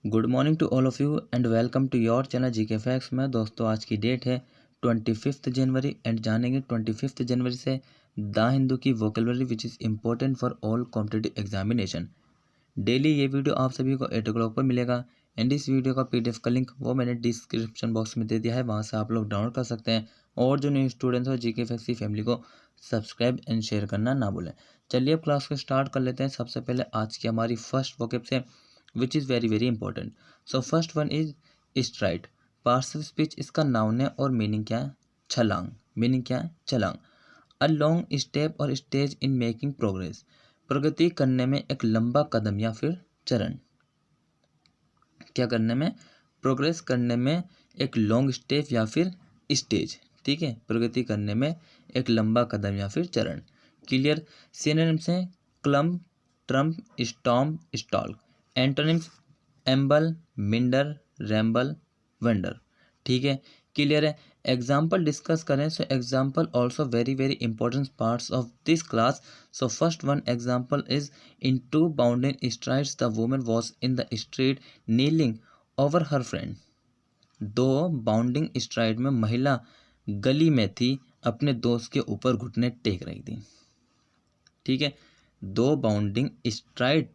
Good morning to all of you and welcome to your channel GK facts में। दोस्तों आज की date है 25 जनवरी एंड जानेंगे 25 जनवरी से द हिंदू की vocabulary which is important for all competitive examination. Daily ये वीडियो आप सभी को 8 o'clock पर मिलेगा एंड इस वीडियो का PDF का लिंक वो मैंने डिस्क्रिप्शन बॉक्स में दे दिया है, वहाँ से आप लोग डाउनलोड कर सकते हैं। और जो न्यू स्टूडेंट्स हो जीके फैक्ट्स की फैमिली को सब्सक्राइब एंड शेयर करना ना भूलें। चलिए अब क्लास को स्टार्ट कर लेते हैं। सबसे पहले आज की हमारी फर्स्ट वोकेब से which is very very important. So first one is STRIDE. Parcel speech इसका नाउन है और मीनिंग क्या है? छलांग। मीनिंग क्या है? छलांग। अ लॉन्ग स्टेप और स्टेज इन मेकिंग प्रोग्रेस। प्रगति करने में एक लंबा कदम या फिर चरण। क्या करने में? प्रोग्रेस करने में एक लॉन्ग स्टेप या फिर स्टेज। ठीक है, प्रगति करने में एक लंबा कदम या फिर चरण। क्लियर। सिनोनिम्स हैं clump, tramp, stomp, stall. Antonyms amble, meander, ramble, wander. ठीक है, क्लियर है। एग्जाम्पल डिस्कस करें so example also very very important parts of this class. So first one example is in two bounding strides the woman was in the street kneeling over her friend. दो bounding stride में महिला गली में थी, अपने दोस्त के ऊपर घुटने टेक रही थी। ठीक है, दो बाउंडिंग स्ट्राइड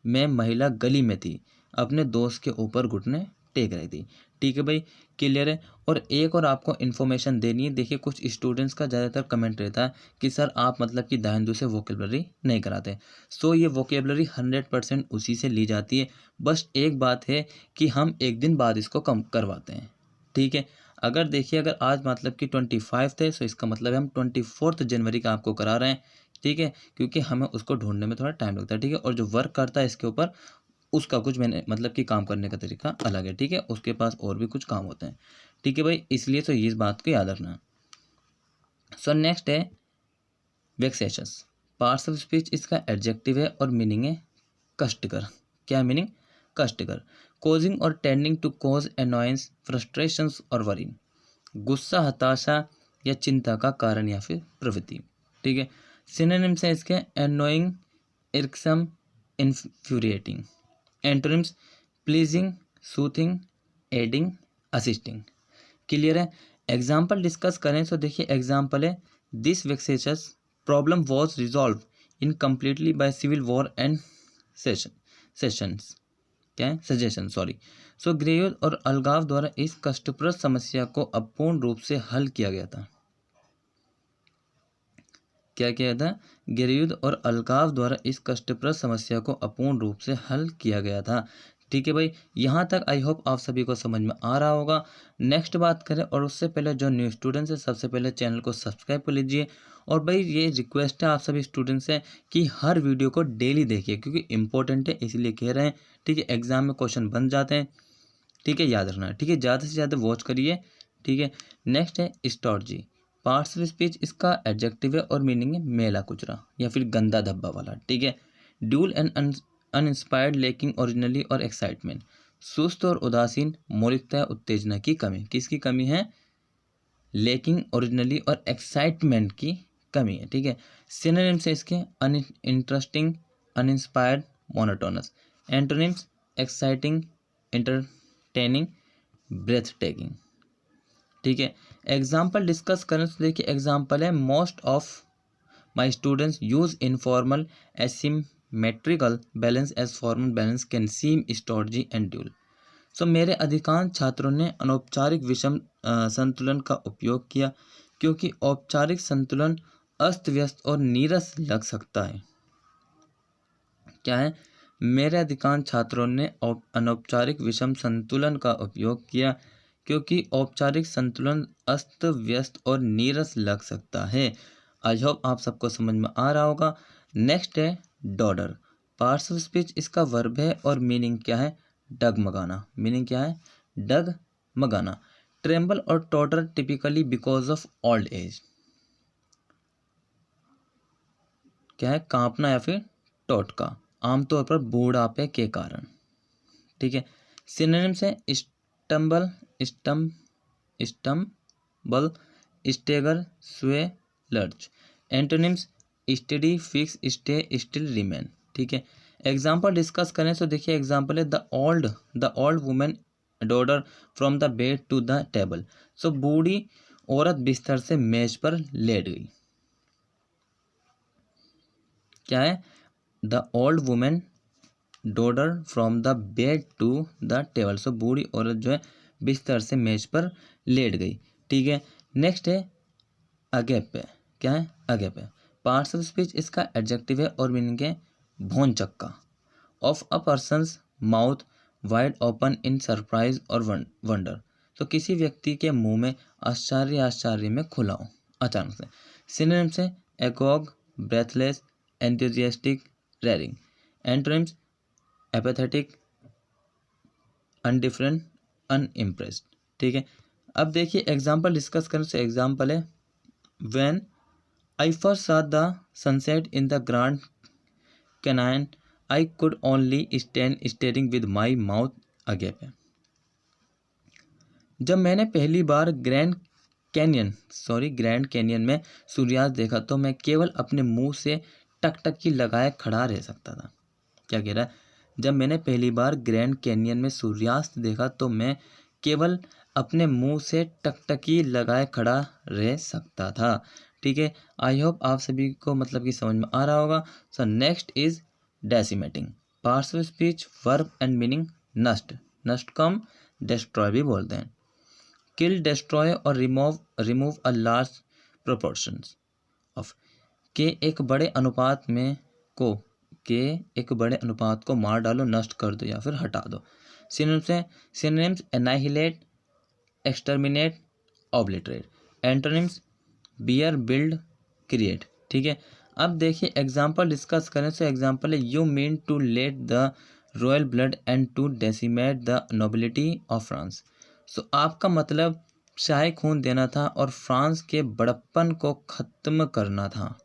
में महिला गली में थी, अपने दोस्त के ऊपर घुटने टेक रही थी। ठीक है भाई, क्लियर है। और एक और आपको इन्फॉर्मेशन देनी है। देखिए कुछ स्टूडेंट्स का ज़्यादातर कमेंट रहता है कि सर आप मतलब कि द हिंदू से वोकेबलरी नहीं कराते। सो ये वोकेबलरी 100% उसी से ली जाती है। बस एक बात है कि हम एक दिन बाद इसको कम करवाते हैं। ठीक है, अगर देखिए अगर आज मतलब कि 25 थे तो इसका मतलब है हम 24 जनवरी का आपको करा रहे हैं। ठीक है, क्योंकि हमें उसको ढूंढने में थोड़ा टाइम लगता है। ठीक है, और जो वर्क करता है इसके ऊपर उसका कुछ मैंने मतलब कि काम करने का तरीका अलग है। ठीक है, उसके पास और भी कुछ काम होते हैं। ठीक है भाई, इसलिए तो इस बात को याद रखना। सो नेक्स्ट है वेक्सेशस। पार्ट्स ऑफ स्पीच इसका एडजेक्टिव है और मीनिंग है कष्टकर। क्या मीनिंग? कष्टकर। कोजिंग और टेंडिंग टू कोज एनॉयंस, फ्रस्ट्रेशंस और वरी। गुस्सा, हताशा या चिंता का कारण या फिर प्रवृत्ति। ठीक है, सिनोनिम्स है इसके annoying, irksome, infuriating. Antonyms pleasing, soothing, aiding, assisting. Clear है। एग्जाम्पल डिस्कस करें तो देखिए एग्जाम्पल है this vexatious problem was resolve in completely by civil war and sessions. क्या है? Suggestion, sorry. सो गृहयुद्ध और अलगाव द्वारा इस कष्टप्रद समस्या को अपूर्ण रूप से हल किया गया था। क्या किया था? गृहयुद्ध और अलगाव द्वारा इस कष्टप्रद समस्या को अपूर्ण रूप से हल किया गया था। ठीक है भाई, यहाँ तक आई होप आप सभी को समझ में आ रहा होगा। नेक्स्ट बात करें और उससे पहले जो न्यू स्टूडेंट्स है सबसे पहले चैनल को सब्सक्राइब कर लीजिए। और भाई ये रिक्वेस्ट है आप सभी स्टूडेंट्स से कि हर वीडियो को डेली देखिए, क्योंकि इंपॉर्टेंट है इसलिए कह रहे हैं। ठीक है, एग्जाम में क्वेश्चन बन जाते हैं। ठीक है, याद रखना। ठीक है, ज़्यादा से ज़्यादा वॉच करिए। ठीक है, नेक्स्ट है स्टॉर्जी। पार्ट्स ऑफ स्पीच इसका एडजेक्टिव है और मीनिंग है मेला कुचरा या फिर गंदा धब्बा वाला। ठीक है, dual and uninspired, lacking originally और एक्साइटमेंट। सुस्त और उदासीन, मौलिकता उत्तेजना की कमी। किसकी कमी है? लेकिंग ओरिजिनली और एक्साइटमेंट की कमी है। ठीक है, सिनोनिम्स है इसके uninteresting, uninspired, monotonous. Antonyms exciting, entertaining, breathtaking. ठीक है, एग्जाम्पल डिस्कस करें तो देखिए एग्जाम्पल है most of my students use informal asymmetrical balance as formal balance can seem stodgy and dull. So मेरे अधिकांश छात्रों ने अनौपचारिक विषम संतुलन का उपयोग किया, क्योंकि औपचारिक संतुलन अस्त व्यस्त और नीरस लग सकता है। क्या है? मेरे अधिकांश छात्रों ने अनौपचारिक विषम संतुलन का उपयोग किया, क्योंकि औपचारिक संतुलन अस्त व्यस्त और नीरस लग सकता है। आई होप आप सबको समझ में आ रहा होगा। नेक्स्ट है डॉडर। पार्ट्स ऑफ स्पीच इसका वर्ब है और मीनिंग क्या है? डगमगाना। मीनिंग क्या है? डगमगाना। ट्रेम्बल और totter typically because of old age. क्या है? कांपना या फिर टोटका, आमतौर पर बूढ़ापे के कारण। ठीक है, सिनोनिम्स है stumble, stumble, stagger, sway, lurch. Antonyms steady, fix, stay, still, remain. ठीक है, एग्जाम्पल डिस्कस करें तो देखिए एग्जाम्पल है the old women totter from the bed to the table. So बूढ़ी औरत बिस्तर से मेज पर लेट गई। क्या है? The old women totter from the bed to the table. So बूढ़ी औरत जो है बिस्तर से मेज पर लेट गई। ठीक है, नेक्स्ट है अगेपे। क्या है? अगेपे। पार्ट्स ऑफ स्पीच इसका एडजेक्टिव है और मीनिंग है भौंचक्का। Of a person's mouth wide open in surprise और वंडर। तो किसी व्यक्ति के मुंह में आश्चर्य में खुला हो अचानक से। सिनोनिम्स है agog, breathless, enthusiastic, raring. Antonyms apathetic, indifferent, unimpressed. ठीक है, अब देखिए एग्जाम्पल डिस्कस करें तो एग्जाम्पल है when I first saw the sunset in the Grand Canyon, I could only stand staring with my mouth agape. जब मैंने पहली बार ग्रैंड कैनियन में सूर्यास्त देखा तो मैं केवल अपने मुंह से टकटकी लगाए खड़ा रह सकता था। क्या कह रहा है? जब मैंने पहली बार ग्रैंड कैनियन में सूर्यास्त देखा तो मैं केवल अपने मुंह से टकटकी लगाए खड़ा रह सकता था। ठीक है, आई होप आप सभी को मतलब कि समझ में आ रहा होगा। So next is decimating. Parts of speech, verb and meaning नष्ट कम डिस्ट्रॉय भी बोलते हैं। किल, डिस्ट्रॉय और remove a large proportions of. के एक बड़े अनुपात को मार डालो, नष्ट कर दो या फिर हटा दो। Synonyms annihilate, exterminate, obliterate. Antonyms bear, build, create. ठीक है, अब देखिए एग्जाम्पल डिस्कस करें तो एग्जाम्पल है you mean to let the royal blood and to decimate the nobility of France. So आपका मतलब शाही खून देना था और फ्रांस के बड़प्पन को खत्म करना था।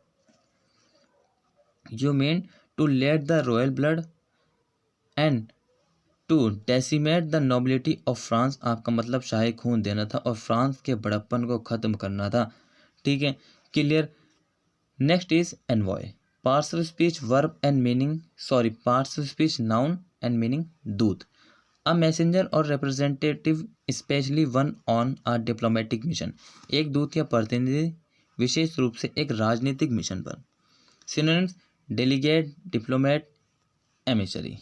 You mean to let the royal blood and to decimate the nobility of France, आपका मतलब शाही खून देना था और फ्रांस के बड़प्पन को खत्म करना था। ठीक है, clear. Next is envoy. Parts of speech, verb and meaning parts of speech, noun and meaning दूत। अ मैसेंजर और representative specially one on a diplomatic mission. एक दूत या प्रतिनिधि विशेष रूप से एक राजनीतिक मिशन पर। Synonyms delegate, diplomat, emissary.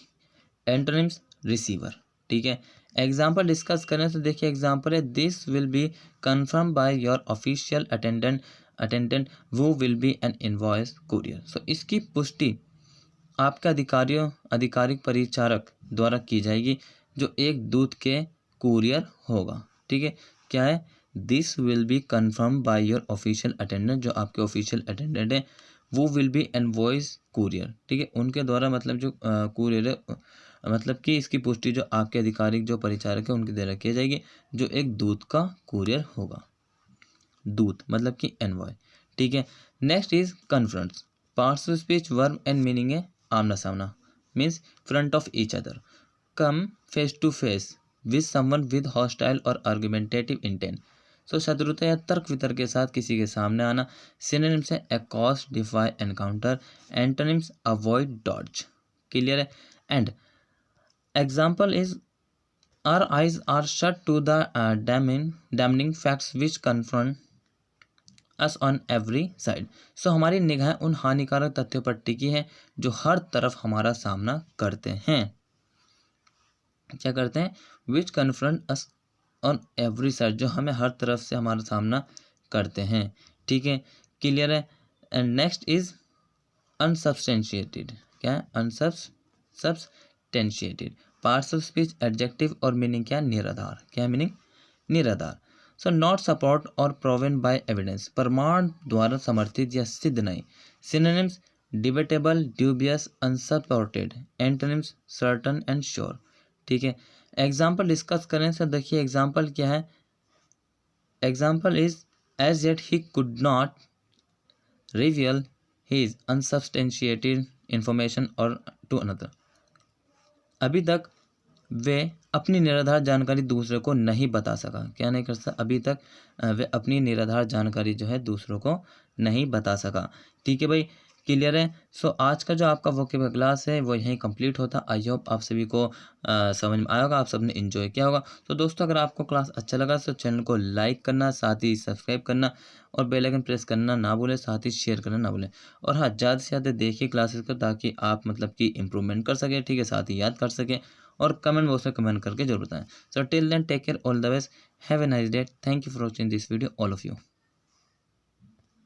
Antonyms receiver. ठीक है, एग्जाम्पल डिस्कस करें तो देखिए एग्जाम्पल है this will be confirm by your official attendant who will be an invoice courier. So इसकी पुष्टि आपके आधिकारिक परिचारक द्वारा की जाएगी जो एक दूत के कुरियर होगा। ठीक है, क्या है? This will be confirm by your official attendant, जो आपके ऑफिशियल अटेंडेंट है वो विल बी एनवॉइस कुरियर। ठीक है, उनके द्वारा मतलब जो कुरियर है मतलब कि इसकी पुष्टि जो आपके आधिकारिक जो परिचारक है उनके द्वारा की जाएगी जो एक दूत का कुरियर होगा। दूत मतलब कि एनवॉय। ठीक है, next is confronts. Parts of speech, verb and meaning है आमना सामना, means front of each other. Come face to face with someone with hostile or argumentative intent. So शत्रुता या तर्क वितर्क के साथ किसी के सामने आना। सिनोनिम्स है accost, defy, encounter. Antonyms avoid, dodge. Clear है। And example is our eyes are shut to the damning facts which confront us on every side. So हमारी निगाहें उन हानिकारक तथ्यों पर टिकी हैं जो हर तरफ हमारा सामना करते हैं। क्या करते हैं? which confront us on every side, जो हमें हर तरफ से हमारा सामना करते हैं। ठीक है, क्लियर है। And next is unsubstantiated. क्या है? Unsubstantiated. Parts of speech, adjective और मीनिंग क्या? निराधार। क्या मीनिंग? निराधार। सो नॉट सपोर्ट और प्रोवन बाय एविडेंस, प्रमाण द्वारा समर्थित या सिद्ध नहीं। Synonyms debatable, dubious, unsupported. Antonyms certain and sure. ठीक है, एग्जाम्पल डिस्कस करें तो देखिए एग्जाम्पल क्या है? Example is as yet he could not reveal his unsubstantiated information और टू अनदर। अभी तक वे अपनी निराधार जानकारी दूसरे को नहीं बता सका। क्या नहीं कर सकता? अभी तक वे अपनी निराधार जानकारी जो है दूसरों को नहीं बता सका। ठीक है भाई, क्लियर है। सो आज का जो आपका वोकेबलरी क्लास है वो यहीं कंप्लीट होता। आई होप आप सभी को समझ में आया होगा, आप सबने इन्जॉय किया होगा। तो दोस्तों अगर आपको क्लास अच्छा लगा तो चैनल को लाइक करना, साथ ही सब्सक्राइब करना और बेल आइकन प्रेस करना ना भूलें, साथ ही शेयर करना ना भूलें। और हाँ, ज़्यादा से ज़्यादा देखिए क्लासेस को, ताकि आप मतलब कि इम्प्रूवमेंट कर सकें, ठीक है, साथ ही याद कर सकें। और कमेंट बॉक्स में कमेंट करके जरूर बताएं। So till then take care, all the best, have a nice day, thank you for watching this video all of you.